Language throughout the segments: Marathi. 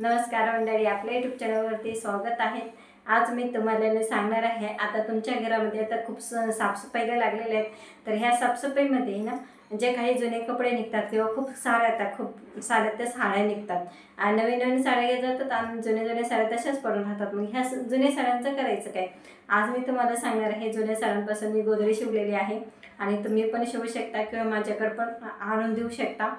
नमस्कार मंडळी, आपल्या यूट्यूब चॅनलवरती स्वागत आहे। आज मी तुम्हाला सांगणार आहे, आता तुमच्या घरामध्ये आता खूप साफसफाईला लागलेले आहेत, तर ह्या साफसफाईमध्ये ना जे काही जुने कपडे निघतात किंवा खूप साड्या येतात, खूप साड्या त्या साड्या निघतात आणि नवीन नवीन साड्या घेत जातात आणि जुन्या साड्या तशाच पडून राहतात। मग ह्या जुन्या साड्यांचं करायचं काय? आज मी तुम्हाला सांगणार आहे। जुन्या साड्यांपासून मी गोधडी शिवलेली आहे आणि तुम्ही पण शिवू शकता किंवा माझ्याकडे पण आणून देऊ शकता।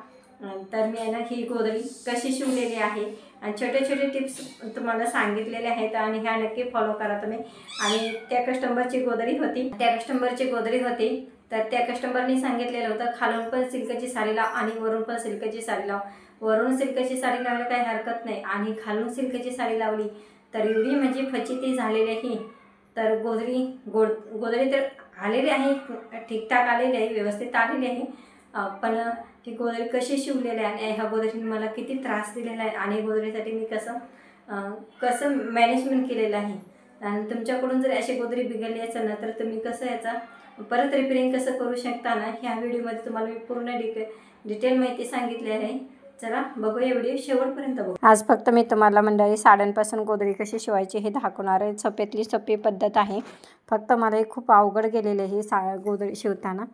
तर मी ना ही गोधडी कशी शिवलेली आहे आणि छोटे छोटे टिप्स तुम्हाला सांगितलेले आहेत आणि ह्या नक्की फॉलो करा तुम्ही। आणि त्या कस्टमरची गोधडी होती, तर त्या कस्टमरनी सांगितलेलं होतं खालून पण सिल्कची साडी लाव आणि वरून पण सिल्कची साडी लाव। वरून सिल्कची साडी लावली काही हरकत नाही आणि खालून सिल्कची साडी लावली तर एवढी म्हणजे फजिती झालेली आहे। तर गोधडी तर आलेली आहे, ठीकठाक आलेली आहे, व्यवस्थित आलेली आहे, पण ही गोधडी कशी शिवलेली आहे आणि ह्या गोधडीने मला किती त्रास दिलेला आहे आणि गोधडीसाठी मी कसं मॅनेजमेंट केलेलं आहे। आणि तुमच्याकडून जर अशी गोधडी बिघडली असेल ना तर तुम्ही कसं याचा परत रिपेअरिंग कसं करू शकता ना, ह्या व्हिडिओमध्ये तुम्हाला मी पूर्ण डिटेल माहिती सांगितली आहे। चला बघूया व्हिडिओ शेवटपर्यंत बघू। आज फक्त मी तुम्हाला मंडळी साड्यांपासून गोधडी कशी शिवायची हे दाखवणार आहे। सोप्यातली सोपी पद्धत आहे, फक्त मला खूप अवघड गेलेली आहे गोधडी शिवताना।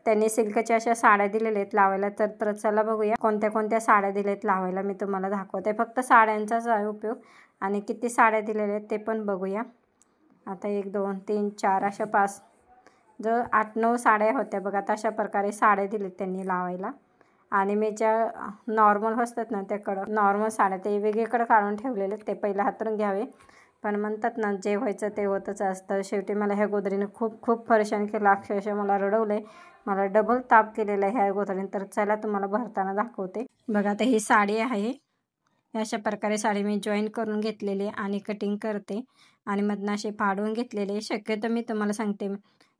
त्यांनी सिल्कच्या अशा साड्या दिलेल्या आहेत लावायला, तर चला बघूया कोणत्या कोणत्या साड्या दिलेत लावायला। मी तुम्हाला दाखवते, फक्त साड्यांचाच आहे उपयोग आणि किती साड्या दिलेल्या आहेत ते पण बघूया। आता 1 2 3 4 अशा 5 जर 8 9 साड्या होत्या बघा। तशा प्रकारे साड्या दिलेत त्यांनी लावायला आणि मी ज्या नॉर्मल असतात ना त्या नॉर्मल साड्या ते वेगळीकडे काढून ठेवलेले, ते पहिलं हातरून घ्यावे। पण म्हणतात ना जे व्हायचं ते होतच असतं। शेवटी मला ह्या गोधडीने खूप खूप परेशान केलं, अक्षरशः मला रडवलं आहे, मला डबल ताप केलेला आहे ह्या गोधडीने। तर चला तुम्हाला भरताना दाखवते बघा। आता ही साडी आहे, अशा प्रकारे साडी मी जॉईन करून घेतलेली आणि कटिंग करते आणि मधनं असे फाडून घेतलेले। शक्यतो मी तुम्हाला सांगते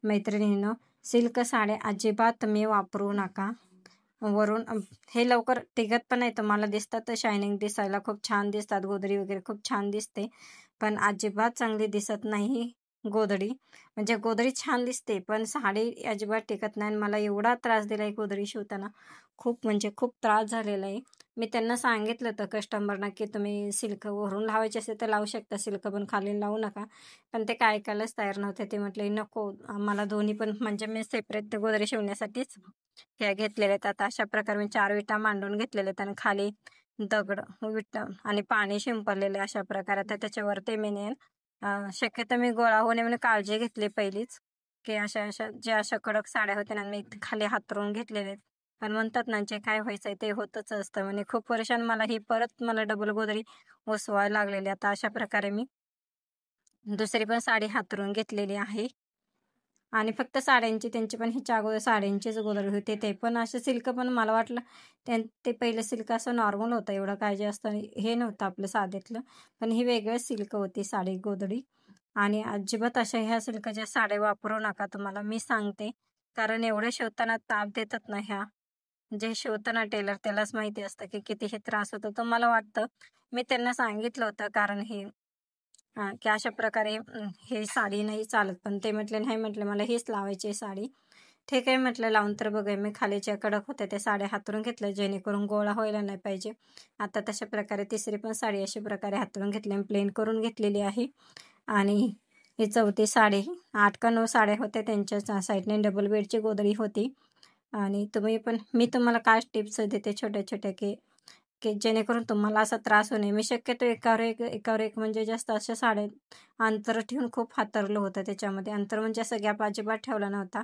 मैत्रिणींनो, सिल्क साड्या अजिबात तुम्ही वापरू नका। वरून हे लवकर टिकत पण नाही, तुम्हाला दिसतात तर शायनिंग दिसायला खूप छान दिसतात, गोधडी वगैरे खूप छान दिसते, पण अजिबात चांगली दिसत नाही गोधडी। म्हणजे गोधडी छान दिसते पण साडी अजिबात टिकत नाही। मला एवढा त्रास दिला आहे गोधडी शिवताना, खूप म्हणजे खूप त्रास झालेला आहे। मी त्यांना सांगितलं होतं कस्टमरना की तुम्ही सिल्क वरून लावायचे असेल तर लावू शकता, सिल्क पण खाली लावू नका, पण ते काय ऐकायलाच तयार नव्हते। ते म्हटले नको, मला दोन्ही पण म्हणजे मी सेपरेट गोधडी शिवण्यासाठीच ह्या घेतलेल्या आहेत। आता अशा प्रकारे मी 4 विटा मांडून घेतलेल्या आहेत आणि खाली दगड विटा आणि पाणी शिंपडलेले अशा प्रकारे। आता त्याच्यावर ते मी शक्यतो मी गोळा होणे म्हणून काळजी घेतली पहिलीच, की अशा कडक साड्या होत्या ना मी खाली हातरून घेतलेले आहेत, पण म्हणतात ना जे काय व्हायचंय ते होतच असतं। म्हणजे खूप परेशान मला ही परत मला डबल गोधडी ओसवायला लागलेली। आता अशा प्रकारे मी दुसरी पण साडी हातरून घेतलेली आहे आणि फक्त साड्यांची त्यांची पण ह्याच्या अगोदर साड्यांचीच गोधडी होते, ते पण असं सिल्क, पण मला वाटलं ते पहिलं सिल्क असं नॉर्मल होतं, एवढं काय जास्त हे नव्हतं आपलं साध्यातलं, पण ही वेगळंच सिल्क होती साडी गोधडी। आणि अजिबात अशा ह्या सिल्कच्या साड्या वापरू नका, तुम्हाला मी सांगते, कारण एवढे शिवताना ताप देतात ना ह्या, जे शिवताना टेलर त्यालाच माहिती असतं की किती हे त्रास होतो। तर मला वाटतं मी त्यांना सांगितलं होतं, कारण हे की अशा प्रकारे हे साडी नाही चालत, पण ते म्हटले नाही, म्हटले मला हीच लावायची साडी। ठीक आहे म्हटलं, लावून तर बघूया। मी खालीच्या कडक होत्या त्या साड्या हातरून घेतल्या जेणेकरून गोळा व्हायला नाही पाहिजे। आता तशा प्रकारे तिसरी पण साडी अशा प्रकारे हातरून घेतली, प्लेन करून घेतलेली आहे। आणि ही चौथी साडी, 8 का 9 साड्या होत्या, त्यांच्या साईडने डबल बेडची गोधडी होती। आणि मी तुम्हाला काय टिप्स देते छोट्या छोट्या की जेणेकरून तुम्हाला असा त्रास होऊ नये। मी शक्यतो एकावर एक म्हणजे जास्त अशा साड्या अंतर ठेवून खूप हातरलं होतं, त्याच्यामध्ये अंतर म्हणजे असं गॅप अजिबात ठेवला नव्हता।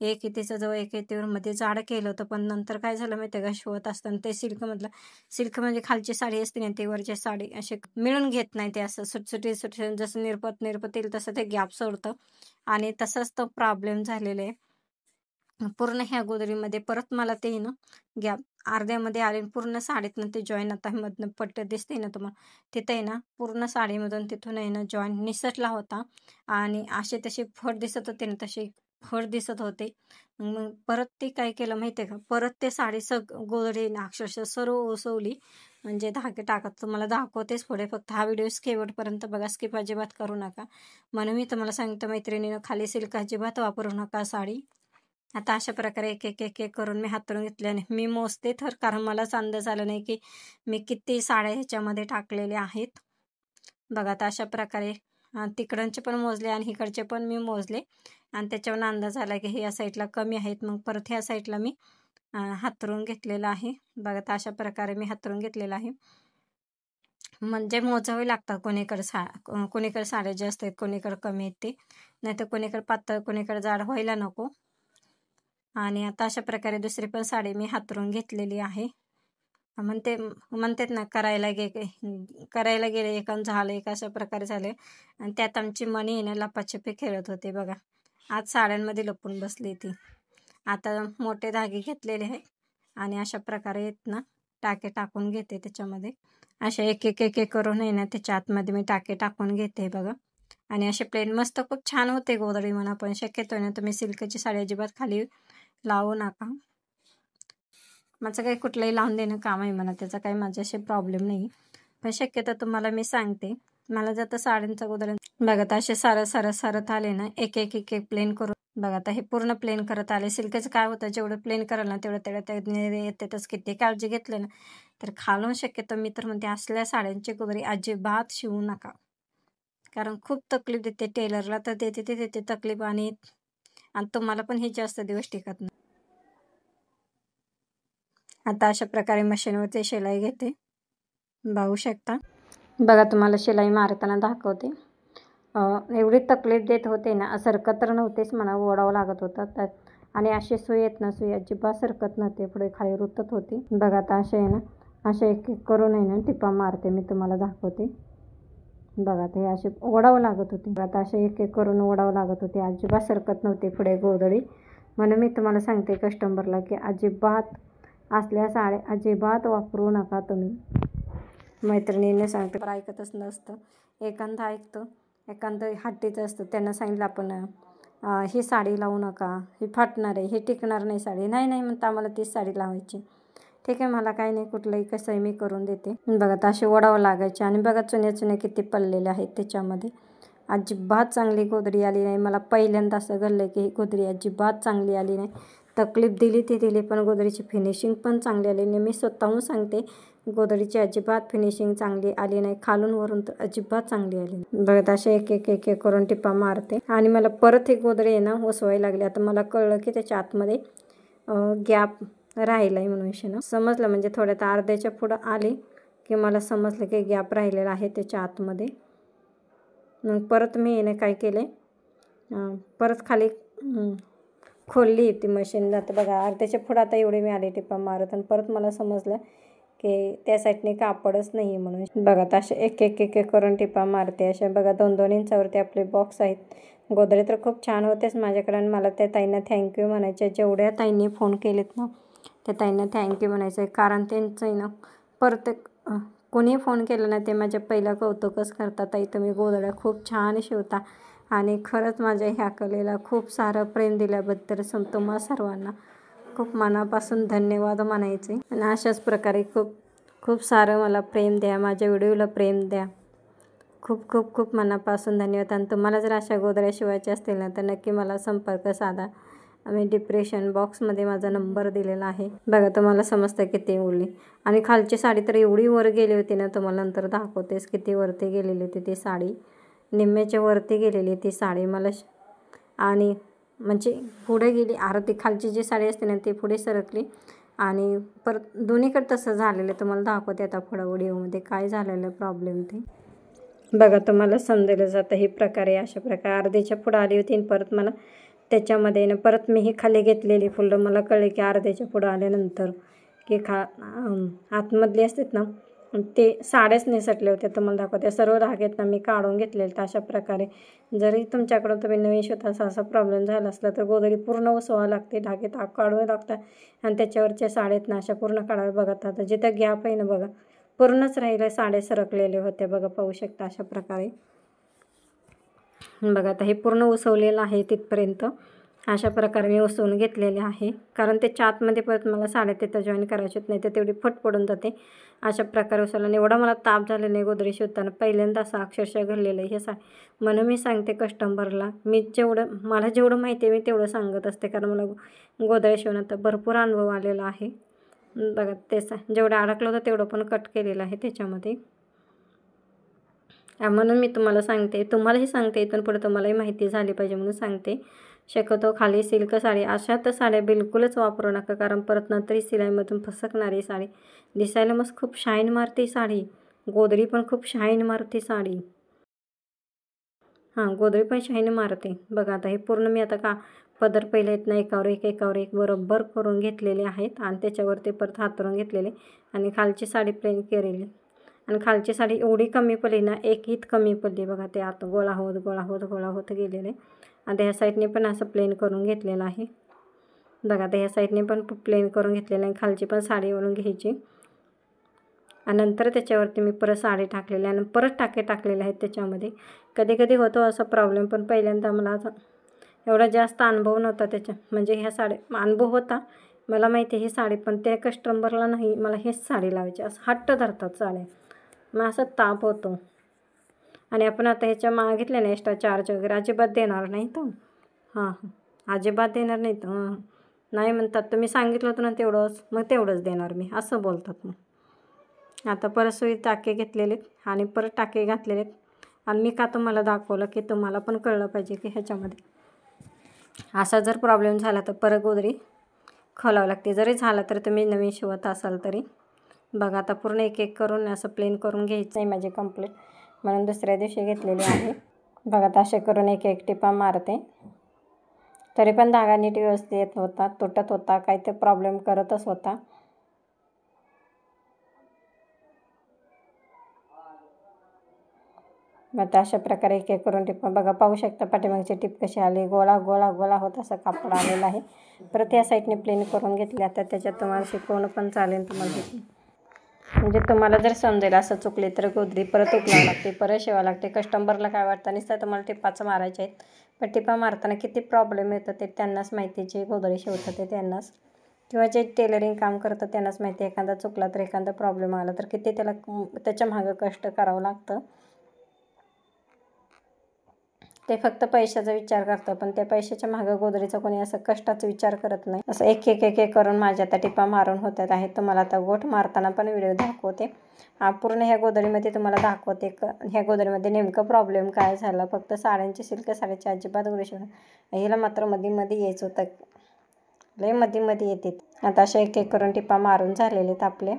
एक इतीचं जवळ एक इतीवर मध्ये जाड केलं होतं, पण नंतर काय झालं माहिती का, शिवत असताना ते सिल्क म्हणजे खालची साडी असते ना ती वरची साडी असे मिळून घेत नाही, ते असं सुटसुटीत जसं निरपत येईल तसं ते गॅप सोडतं आणि तसंच तो प्रॉब्लेम झालेला आहे पूर्ण ह्या गोधडीमध्ये। परत मला ते ना गॅप अर्ध्यामध्ये आले, पूर्ण साडीतनं ते जॉईन, आता मधनं पट्ट दिसते ना तुम्हाला, तिथे आहे ना पूर्ण साडीमधून तिथून आहे ना जॉईन निसटला होता आणि असे तसे फड दिसत होते ना, तसे फड दिसत होते। मग परत ते काय केलं माहिती आहे का, परत ते साडी गोधडी अक्षरशः सर्व ओसवली, म्हणजे धागे टाकत तुम्हाला दाखवतेच पुढे, फक्त हा व्हिडिओ शेवटपर्यंत बघा, स्किप अजिबात करू नका। म्हणून मी तुम्हाला सांगतो मैत्रिणीनं, खाली सिल्क अजिबात वापरू नका साडी। आता अशा प्रकारे एक एक एक एक करून मी हातरून घेतले आणि मी मोजते तर, कारण मलाच अंदाज आला नाही की मी किती साड्या ह्याच्यामध्ये टाकलेल्या आहेत. बघा आता अशा प्रकारे तिकडचे पण मोजले आणि इकडचे पण मी मोजले आणि त्याच्यावरून अंदाज आला की हे या साईडला कमी आहेत. मग परत ह्या साईडला मी हातरून घेतलेलं आहे. बघा आता अशा प्रकारे मी हातरून घेतलेलं आहे. म्हणजे मोजावे लागतात, कोणीकडे साड्या जास्त आहेत, कोणीकडे कमी आहेत ते, नाहीतर कोणीकडे पातळ कोणीकडे जाड व्हायला नको. आणि आता अशा प्रकारे दुसरी पण साडी मी हातरून घेतलेली आहे. म्हणतात ना, करायला गेले एक आणि झालं एक, अशा प्रकारे झाले. आणि त्यात आमची मणी आहे ना लपाछपी खेळत होते. बघा आज साड्यांमध्ये लपून बसली ती. आता मोठे धागे घेतलेले आहे आणि अशा प्रकारे आहेत ना टाके टाकून घेते त्याच्यामध्ये. अशा एक एक एक एक करून आहे ना त्याच्या आतमध्ये मी टाके टाकून घेते. बघा आणि असे प्लेन मस्त खूप छान होते गोधडी म्हणा. पण शक्यतो ना तुम्ही सिल्कची साडी अजिबात खाली लावू नका. माझं काही कुठलंही लावून देणं काम आहे म्हणा, त्याचा काही माझ्याशी प्रॉब्लेम नाही. पण शक्यतो तुम्हाला मी सांगते, मला जर साड्यांचा गोधड्या बघा आता असे सरत आले ना, एक एक एक एक प्लेन करून. बघा आता हे पूर्ण प्लेन करत आले. सिल्कचं काय होतं, जेवढं प्लेन कराल ना तेवढं येतेच. किती काळजी घेतलं ना तर खालून शक्यतो मी तर म्हणते असल्या साड्यांची गोधडी अजिबात शिवू नका, कारण खूप तकलीफ देते. टेलरला तर देते तकलीफ आणि तुम्हाला पण हे जास्त दिवस टिकत नाही. आता अशा प्रकारे मशीनवरती शिलाई घेते, बघू शकता. बघा तुम्हाला शिलाई मारताना दाखवते. एवढी तकलीफ देत होते ना, सरकत तर नव्हतेच म्हणा, ओढावं लागत होतं त्यात. आणि अशी सुई येत ना, सुई अजिबात सरकत नव्हते, पुढे खाली रुतत होती. बघा आता असे आहे ना, असे एक एक करून आहे ना टिपा मारते, मी तुम्हाला दाखवते. बघा ते असे ओढावं लागत होते. आता असे एक एक करून ओढावं लागत होते, अजिबात सरकत नव्हते पुढे गोधडी. म्हणून मी तुम्हाला सांगते कस्टमरला की अजिबात असल्या साड्या अजिबात वापरू नका तुम्ही. मैत्रिणींना सांगते पण ऐकतच नसतं. एखादं ऐकतं, एखादं हट्टीचं असतं. त्यांना सांगितलं आपण ही साडी लावू नका, ही फाटणार आहे, ही टिकणार नाही साडी. नाही म्हणता आम्हाला तीच साडी लावायची. ठीक आहे, मला काही नाही, कुठलंही कसंही मी करून देते. बघा तर असे ओढावं लागायचे. आणि बघा चुन्या किती पडलेल्या आहेत त्याच्यामध्ये. अजिबात चांगली गोधडी आली नाही. मला पहिल्यांदा असं घडलं की ही गोधडी अजिबात चांगली आली नाही. तकलीफ दिली पण गोधडीची फिनिशिंग पण चांगली आली नाही. मी स्वतःहून सांगते, गोधडीची अजिबात फिनिशिंग चांगली आली नाही, खालून वरून तर अजिबात चांगली आली नाही. बघत असे एक एक एक एक करून टिपा मारते आणि मला परत एक गोधडी आहे ना उसवायला लागली. आता मला कळलं की त्याच्या आतमध्ये गॅप राहिला आहे म्हणून समजलं. म्हणजे थोड्यात अर्ध्याच्या पुढं आले की मला समजलं की गॅप राहिलेला आहे त्याच्या आतमध्ये. मग परत मी येणे काय केले, परत खाली खोलली ती मशीन. आता बघा अर्ध्याच्या पुढं आता एवढे मी आले टिपा मारत आणि परत मला समजलं की त्या साईडने कापडच नाही आहे म्हणून. बघा तर असे एक एक एक एक करून टिपा मारते. अशा बघा 2-2 इंचावरती आपले बॉक्स आहेत. गोधडी तर खूप छान होतेच माझ्याकडे आणि मला त्या ताईंना थँक्यू म्हणायचे. जेवढ्या ताईंनी फोन केलेत ना त्या ताईंना थँक्यू म्हणायचं आहे, कारण त्यांचं आहे ना प्रत्येक कोणी फोन केला ना ते माझ्या पहिला कौतुकच करतात. ताई तुम्ही गोधड्या खूप छान शिवता आणि खरंच माझ्या ह्या कलेला खूप सारं प्रेम दिल्याबद्दल तुम्हा सर्वांना खूप मनापासून धन्यवाद म्हणायचे. आणि अशाच प्रकारे खूप सारं मला प्रेम द्या, माझ्या व्हिडिओला प्रेम द्या. खूप मनापासून धन्यवाद. आणि तुम्हाला जर अशा गोधड्या शिवायच्या असतील ना तर नक्की मला संपर्क साधा. मी डिस्क्रिप्शन बॉक्समध्ये माझा नंबर दिलेला आहे. बघा तुम्हाला समजतं किती उरली. आणि खालची साडी तर एवढी वर गेली होती ना, तुम्हाला नंतर दाखवतेस किती वरती गेलेली होती ती साडी. निम्म्याच्या वरती गेलेली ती साडी मला. आणि म्हणजे पुढे गेली अर्धी, खालची जी साडी असते ना ती पुढे सरकली आणि परत दोन्हीकडे तसं झालेलं. तुम्हाला दाखवते आता पुढं व्हिडिओमध्ये काय झालेलं प्रॉब्लेम ते. बघा तुम्हाला समजेल जातं ही प्रकारे. अशा प्रकारे अर्ध्याच्या पुढं आली होती आणि परत मला त्याच्यामध्ये ना परत मी ही खाली घेतलेली फुलं. मला कळले की अर्ध्याच्या पुढं आल्यानंतर की आतमधली असतात ना ते साड्याच निसटल्या होत्या. तुम्हाला दाखवते सर्व धागेत ना मी काढून घेतलेले. तर अशा प्रकारे जरी तुमच्याकडं तुम्ही नवीन शिवता असा प्रॉब्लेम झाला असला तर गोधडी पूर्ण उसवावं लागते, धागे काढून लागतात आणि त्याच्यावरच्या साड्यात ना अशा पूर्ण काढावे. बघा आता जिथं गॅप आहे ना बघा पूर्णच राहिलं, साड्या सरकलेल्या होत्या. बघा पाहू शकता अशा प्रकारे. बघा आता हे पूर्ण उसवलेलं आहे तिथपर्यंत. अशा प्रकारे मी उसवून घेतलेले आहे, कारण त्याच्या आतमध्ये परत मला साड्या तिथं जॉईन करायचे नाही तर तेवढी फट पडून जाते. अशा प्रकारे उसवला. एवढा मला ताप झाला नाही गोदडी शिवताना, पहिल्यांदा असं अक्षरशः घडलेलं आहे हे म्हणून मी सांगते कस्टमरला, मला जेवढं माहिती आहे मी तेवढं सांगत असते, कारण मला गोदडी शिवण्यात भरपूर अनुभव आलेला आहे. बघा तेच जेवढं अडकलं होतं तेवढं पण कट केलेलं आहे त्याच्यामध्ये. म्हणून मी तुम्हाला सांगते, तुम्हालाही सांगते, इथून पुढे तुम्हालाही माहिती झाली पाहिजे म्हणून सांगते. शक्यतो खाली सिल्क साडी अशा तर साड्या बिलकुलच वापरू नका, कारण परत नंतर ही सिलाईमधून फसकणारी साडी दिसायला मस्त खूप शाईन मारते साडी, गोदडी पण खूप शाईन मारते साडी. गोदडी पण शाईन मारते. बघा आता हे पूर्ण मी आता का पदर पहिले आहेत ना एकावर एक बरोबर करून घेतलेले आहेत आणि त्याच्यावरती परत हातरून घेतलेले आणि खालची साडी प्लेन केलेली आणि खालची साडी एवढी कमी पडली ना, एक ईत कमी पडली. बघा ते आता गोळा होत गेलेले. आता ह्या साईडने पण असं प्लेन करून घेतलेलं आहे. बघा आता ह्या साईडने पण प्लेन करून घेतलेलं आहे. खालची पण साडीवरून घ्यायची आणि नंतर त्याच्यावरती मी परत साडी टाकलेली आणि परत टाकलेले आहेत त्याच्यामध्ये. कधी कधी होतो असा प्रॉब्लेम, पण पहिल्यांदा मला एवढा जास्त अनुभव नव्हता त्याच्या, म्हणजे ह्या साड्या अनुभव होता मला माहिती आहे ही साडी, पण त्या कस्टमरला नाही मला हेच साडी लावायची असं हट्ट धरतात साड्या, मग असं ताप होतो. आणि आपण आता ह्याच्या मागितल्या ना एक्स्ट्रा चार्ज वगैरे अजिबात देणार नाही तर अजिबात देणार नाही तर नाही म्हणतात, तुम्ही सांगितलं होतं ना तेवढंच, मग तेवढंच देणार मी असं बोलतात. मग आता परत सुई टाके घेतलेले आणि परत टाके घातलेले आणि मी का तुम्हाला दाखवलं की तुम्हाला पण कळलं पाहिजे की ह्याच्यामध्ये असा जर प्रॉब्लेम झाला तर परत गोदडी खोलावं लागते. जरी झाला तर तुम्ही नवीन शिवत असाल तरी. बघा आता पूर्ण एक करून असं प्लेन करून घ्यायचं आहे माझी कंप्लीट, म्हणून दुसऱ्या दिवशी घेतलेली आहे. बघा आता असे करून एक टिपा मारते, तरी पण धागा नीट व्यवस्थित येत होता, तुटत होता, काही ते प्रॉब्लेम करतच होता. मग आता अशा प्रकारे एक करून टिपा बघा पाहू शकता, पाठीमागची टिप कशी आली, गोळा होत असं कापड आलेलं आहे. परत या साईडने प्लेन करून घेतले. आता त्याच्यात तुम्हाला शिकवणं पण चालेल तुम्हाला, म्हणजे तुम्हाला जर समजेल असं चुकले तर गोदडी परत उकलावं लागते, परत शिवावं लागते. कस्टमरला काय वाटतं नुसतं तुम्हाला टिपाचं मारायचे आहेत, पण टिपा मारताना किती प्रॉब्लेम येतं ते त्यांनाच माहिती, जे गोदडी शिवतात ते त्यांनाच, किंवा जे टेलरिंग काम करतं त्यांनाच माहिती. एखादा चुकला तर एखादा प्रॉब्लेम आला तर किती त्याच्या मागं कष्ट करावं लागतं. ते फक्त पैशाचा विचार करतं, पण त्या पैशाच्या मागं गोदडीचा कोणी असं कष्टाचा विचार करत नाही. असं एक करून माझ्या आता टिपा मारून होतात आहेत. तुम्हाला आता गोठ मारताना पण व्हिडिओ दाखवते. पूर्ण ह्या गोदडीमध्ये तुम्हाला दाखवते ह्या गोदडीमध्ये नेमकं प्रॉब्लेम काय झाला. फक्त साड्यांची सिल्क साड्याची अजिबात गोदडी शिवणं हिला मात्र मध्ये यायचं होतं, लय मध्ये येते. आता अशा एक करून टिपा मारून झालेले आहेत आपले.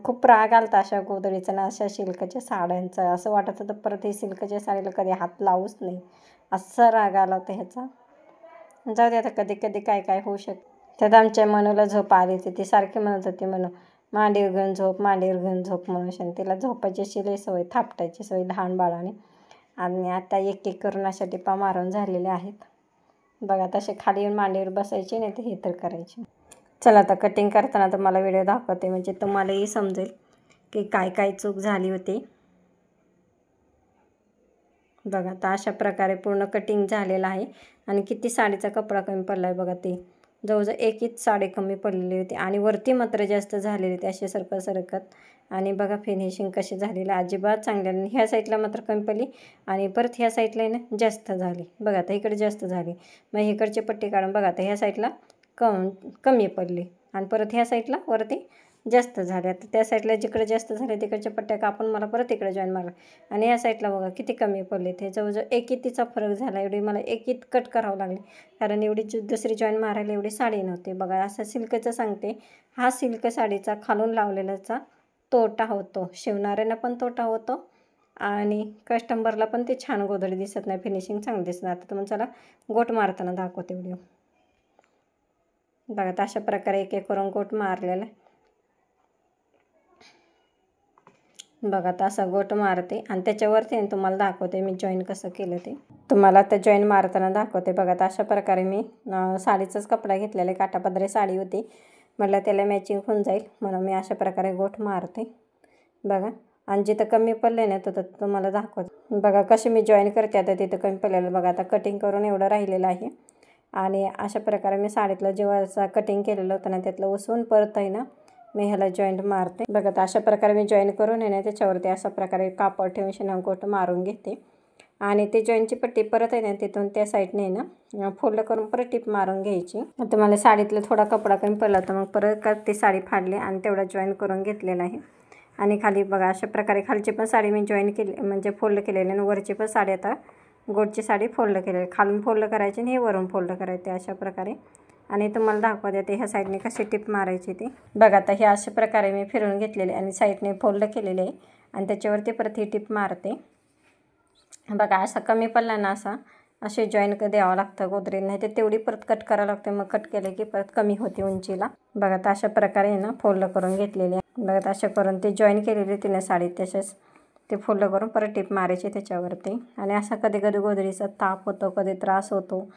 खूप राग आलता अशा गोदडीचा ना अशा सिल्कच्या साड्यांचा, असं वाटत होतं परत हे सिल्कच्या साडीला कधी हात लावूच नाही, असा राग आला होता ह्याचा. जाऊ दे आता, कधी कधी काय होऊ शकतं. त्यात आमच्या मनूला झोप आली होती, ती सारखी म्हणत होती म्हणून मांडीवर घेऊन झोप म्हणून. तिला झोपायची अशी लई सवय, थापटायची सवय लहान बाळाने. आणि आता एक करून अशा टिपा मारून झालेल्या आहेत. बघा तसे खाली येऊन मांडीवर बसायची नाही तर हे तर करायची. चला आता कटिंग करताना तुम्हाला व्हिडिओ दाखवते, म्हणजे तुम्हालाही समजेल की काय चूक झाली होती. बघा आता अशा प्रकारे पूर्ण कटिंग झालेलं आहे आणि किती साडीचा कपडा कमी पडला आहे बघा. ते जवळजवळ एकच साडी कमी पडलेली होती आणि वरती मात्र जास्त झालेली होती अशी सरकत. आणि बघा फिनिशिंग कशी झालेली, अजिबात चांगल्या नाही. ह्या साईडला मात्र कमी पडली आणि परत ह्या साईडला ना जास्त झाली. बघा आता इकडे जास्त झाली, मग इकडची पट्टी काढून बघा आता ह्या साईडला कमी पडली आणि परत ह्या साईडला वरती जास्त झाले. आता त्या साईडला जिकडे जास्त झाले तिकडच्या पट्ट्या कापून मला परत इकडे जॉईन मारला आणि ह्या साईडला बघा किती कमी पडले. ते जवळजवळ एक इतीचा फरक झाला. एवढी मला एक इत कट करावं लागली, कारण एवढी दुसरी जॉईन मारायला एवढी साडी नव्हती. बघा असं सिल्कचं सांगते, हा सिल्क साडीचा खालून लावलेलाचा तोटा होतो, शिवणाऱ्यांना पण तोटा होतो आणि कस्टमरला पण ते छान गोदडी दिसत नाही, फिनिशिंग चांगली दिसणार. आता तुम्हाला चला गोट मारताना दाखवते व्हिडिओ. बघा अशा प्रकारे एक करून गोट मारलेला. बघा आता असा गोट मारते आणि त्याच्यावरती तुम्हाला दाखवते मी जॉईन कसं केलं ते. तुम्हाला आता जॉईन मारताना दाखवते. बघा आता अशा प्रकारे मी साडीचाच कपडा घेतलेला, काठापदरी साडी होती, म्हटलं त्याला मॅचिंग होऊन जाईल म्हणून मी अशा प्रकारे गोट मारते. बघा आणि जिथं कमी पडले ना तर तुम्हाला दाखवते. बघा कशी मी जॉईन करते. आता तिथं कमी पडलेलं बघा, आता कटिंग करून एवढं राहिलेलं आहे. आणि अशा प्रकारे मी साडीतलं जेव्हा कटिंग केलेलं होतं ना त्यातलं उसवून परत आहे ना मी ह्याला जॉईंट मारते. बघा तर अशा प्रकारे मी जॉईन करून आहे ना त्याच्यावरती अशा प्रकारे कापड ठेवून शिनांकोट मारून घेते. आणि ते जॉईंटची पट्टी परत आहे ना तिथून त्या साईडने आहे ना फोल्ड करून परत टिप मारून घ्यायची. आता मला साडीतलं थोडा कपडा कमी पडला तर मग परत ती साडी फाडली आणि तेवढा जॉईन करून घेतलेला आहे. आणि खाली बघा अशा प्रकारे खालची पण साडी मी जॉईन केली म्हणजे फोल्ड केलेली आणि वरची पण साडी आता गोटची साडी फोल्ड केलेली. खालून फोल्ड करायची आणि हे वरून फोल्ड करायचे अशा प्रकारे. आणि तुम्हाला दाखवा देते ह्या साईडने कशी टिप मारायची ती. बघा आता हे अशा प्रकारे मी फिरवून घेतलेले आणि साईडने फोल्ड केलेले आहे आणि त्याच्यावरती परत ही टिप मारते. बघा असा कमी पडला ना असे जॉईन द्यावं लागतं गोदरी, नाही तर तेवढी परत कट करावं लागते. मग कट केले की परत कमी होते उंचीला. बघा तर अशा प्रकारे ना फोल्ड करून घेतलेले आहे. बघा तर अशा करून ते जॉईन केलेले तिने साडी तसेच ते फोल्ड करून परत टिप मारायची त्याच्यावरती. आणि असा कधी कधी गोदरीचा ताप होतो, कधी त्रास होतो,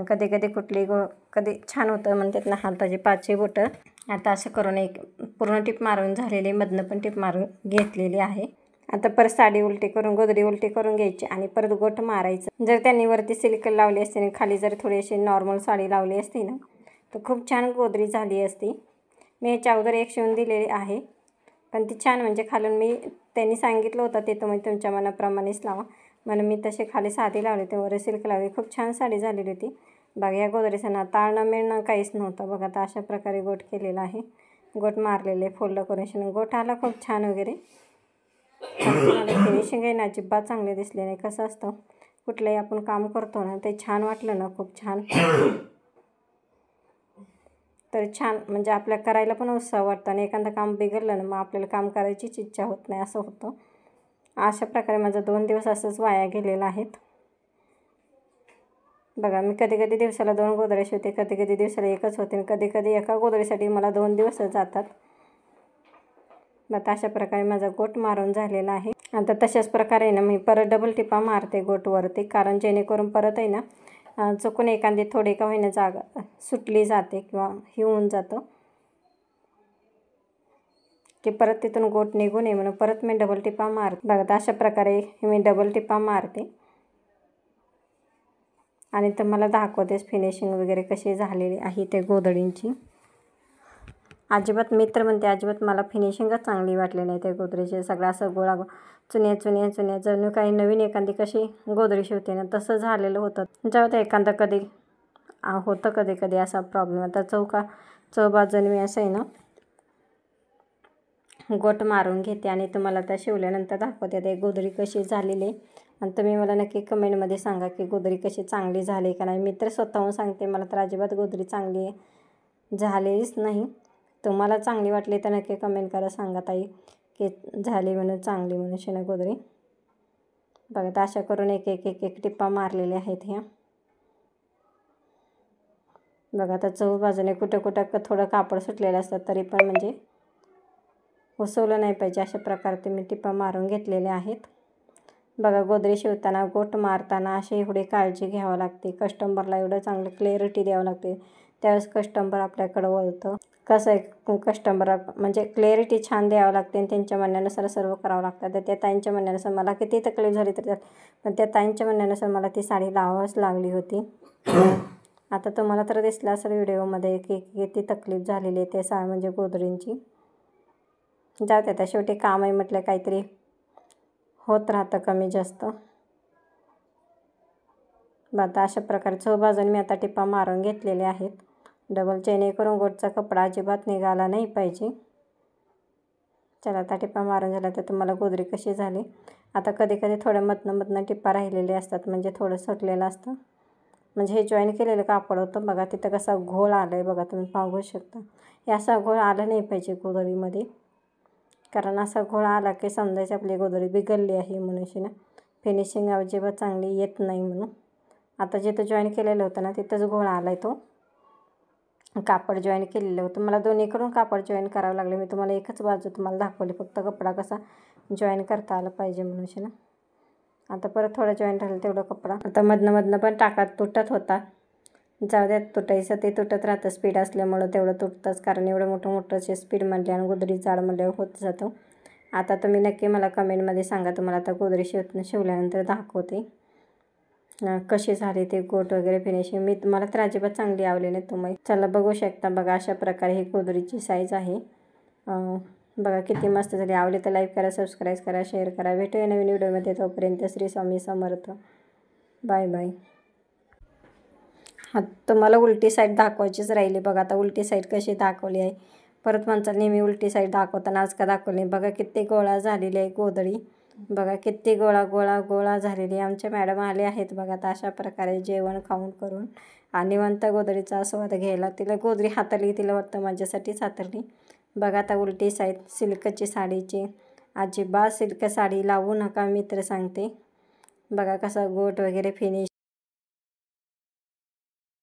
कधी कधी कधी छान होतं म्हणतात ना हाताची पाचही बोटं. आता असं करून एक पूर्ण टिप मारून झालेली, मधनं पण टिप मारून घेतलेली आहे. आता परत साडी उलटी करून गोदरी उलटी करून घ्यायची आणि परत गोट मारायचं. जर त्यांनी वरती सिल्क लावली असते आणि खाली जर थोडी अशी नॉर्मल साडी लावली असती ना तर खूप छान गोदरी झाली असती. मी ह्याच्या अगोदर एक शिवून दिलेली आहे पण ती छान म्हणजे खालून मी त्यांनी सांगितलं होतं ते तुम्ही तुमच्या मनाप्रमाणेच लावा म्हणून मी तसे खाली साधी लावली, ते वर सिल्क लावली. खूप छान साडी झालेली होती. बघा या गोदरीचं ना ताळणं मिळणं काहीच नव्हतं. बघा आता अशा प्रकारे गोट केलेला आहे, गोट मारलेले फोल्ड करून. गोट आला खूप छान वगैरे. फिनिशिंग आहे ना अजिबात चांगले दिसले नाही. कसं असतं कुठलंही आपण काम करतो ना ते छान वाटलं ना खूप छान तर छान म्हणजे आपल्या करायला पण उत्साह वाटतं आणि एखादं काम बिघडलं ना मग आपल्याला काम करायचीच इच्छा होत नाही असं होतं. अशा प्रकारे माझं 2 दिवस असंच वाया गेलेलं आहेत. बघा मी कधी कधी दिवसाला 2 गोदऱ्या शिवते, कधी कधी दिवसाला एकच होते आणि कधी कधी एका गोदरीसाठी मला 2 दिवसच जातात. मग अशा प्रकारे माझा गोट मारून झालेला आहे. आता तशाच प्रकारे ना मी परत डबल टिपा मारते गोटवरती, कारण जेणेकरून परत आहे ना चुकून एखादी थोडी का होईना जागा सुटली जाते किंवा हे होऊन जातं की परत तिथून गोट निघू नये म्हणून परत मी डबल टिपा मारते. बघा अशा प्रकारे मी डबल टिपा मारते आणि तुम्हाला दाखवतेच फिनिशिंग वगैरे कशी झालेली आहे ते गोदडींची. अजिबात मित्र म्हणते अजिबात मला फिनिशिंगच चांगली वाटली नाही त्या गोदरीचे. सगळं असं गोळा चुन्या जणू काही नवीन एखादी कशी गोदरी शिवते ना तसं झालेलं होतं. जेव्हा एखादा कधी होतं कधी कधी असा प्रॉब्लेम. आता चौबाजूने मी असं आहे ना गोट मारून घेते आणि तुम्हाला त्या शिवल्यानंतर दाखवते ते गोदरी कशी झालेली. आणि तुम्ही मला नक्की कमेंटमध्ये सांगा की गोदरी कशी चांगली झाली का नाही. मी तर स्वतःहून सांगते मला तर अजिबात गोदरी चांगली झालीच नाही. तुम्हाला चांगली वाटली तर नक्की कमेंट करा, सांगा ताई की झाली म्हणून चांगली म्हणून शिना गोदरी. बघा तर अशा करून एक टिप्पा मारलेल्या आहेत ह्या. बघा आता चहूबाजूने कुठं थोडं कापड सुटलेलं असतं तरी पण म्हणजे उसवलं नाही पाहिजे अशा प्रकारे मी टिप्पा मारून घेतलेले आहेत. बघा गोदरी शिवताना गोट मारताना अशी एवढी काळजी घ्यावी लागते. कस्टमरला एवढं चांगलं क्लॅरिटी द्यावं लागते, त्यावेळेस कस्टमर आपल्याकडं वळतं. कसं आहे कस्टमर म्हणजे क्लॅरिटी छान द्यावं लागते आणि त्यांच्या म्हणण्यानुसार सर्व करावं लागतं. तर त्या ताईंच्या म्हणण्यानुसार मला किती तकलीफ झाली तर पण त्या ताईंच्या म्हणण्यानुसार मला ती साडी लावावीच लागली होती. आता तुम्हाला तर दिसलं असेल व्हिडिओमध्ये की किती तकलीफ झालेली आहे ते म्हणजे गोदरींची. जाऊ त्या शेवटी काम आहे म्हटलं काहीतरी होत राहतं कमी जास्त. आता अशा प्रकारे चहूबाजूने मी आता टिपा मारून घेतलेले आहेत डबल, जेणेकरून गोटचा कपडा अजिबात निघाला नाही पाहिजे. चला आता टिपा मारून झाला तर तुम्हाला गोदरी कशी झाली. आता कधी कधी थोड्या मधनं टिपा राहिलेले असतात म्हणजे थोडं सुटलेलं असतं. म्हणजे हे जॉईन केलेलं कापड होतं. बघा तिथं कसा घोळ आला आहे बघा तुम्ही पाहू शकता. हे असा घोळ आला नाही पाहिजे गोदरीमध्ये, कारण असा घोळ आला की समजायची आपली गोदरी बिघडली आहे म्हणून ना फिनिशिंग अजिबात चांगली येत नाही म्हणून. आता जिथं जॉईन केलेलं होतं ना तिथंच घोळ आला आहे. तो कापड जॉईन केलेलं होतं, मला दोन्हीकडून कापड जॉईन करावं लागले. मी तुम्हाला एकच बाजू तुम्हाला दाखवली फक्त कपडा कसा जॉईन करता आला पाहिजे म्हणून ना. आता परत थोडं जॉईन राहिलं तेवढं कपडा आता मधनं पण तुटत होता. जाऊ द्यात, तुटायचं ते तुटत राहतं स्पीड असल्यामुळं तेवढं तुटतंच, कारण एवढं मोठं स्पीड म्हणले आणि गोदरी जाड म्हणल्यावर होत जातं. आता तुम्ही नक्की मला कमेंटमध्ये सांगा, तुम्हाला आता गोदडी शिवल्यानंतर दाखवते कशी झाली ते गोट वगैरे फिनिशिंग. मला तर अजिबात चांगली आवडली नाही. तुम्ही चला बघू शकता. बघा अशा प्रकारे ही गोदडीची साईज आहे. बघा किती मस्त झाली. आवडली तर लाईक करा, सबस्क्राईब करा, शेअर करा. भेटूया नवीन व्हिडिओमध्ये. तोपर्यंत श्री स्वामी समर्थ. Bye bye. तुम्हाला उलटी साईड दाखवायचीच राहिली. बघा आता उलटी साईड कशी दाखवली आहे. परत म्हणतात नेहमी उलटी साईड दाखवताना आज का दाखवली. बघा किती गोळा झालेली आहे गोदडी. बघा किती गोळा झालेली. आमच्या मॅडम आले आहेत बघा. आता अशा प्रकारे जेवण खाऊन करून आणि निवांत गोदडीचा आस्वाद घ्यायला. तिला गोदडी हाताळली, तिला वाटतं माझ्यासाठीच हाताळली. बघा आता उलटी साईड सिल्कची साडीची. अजिबात सिल्क साडी लावू नका मी तर सांगते. बघा कसा गोट वगैरे फिनिश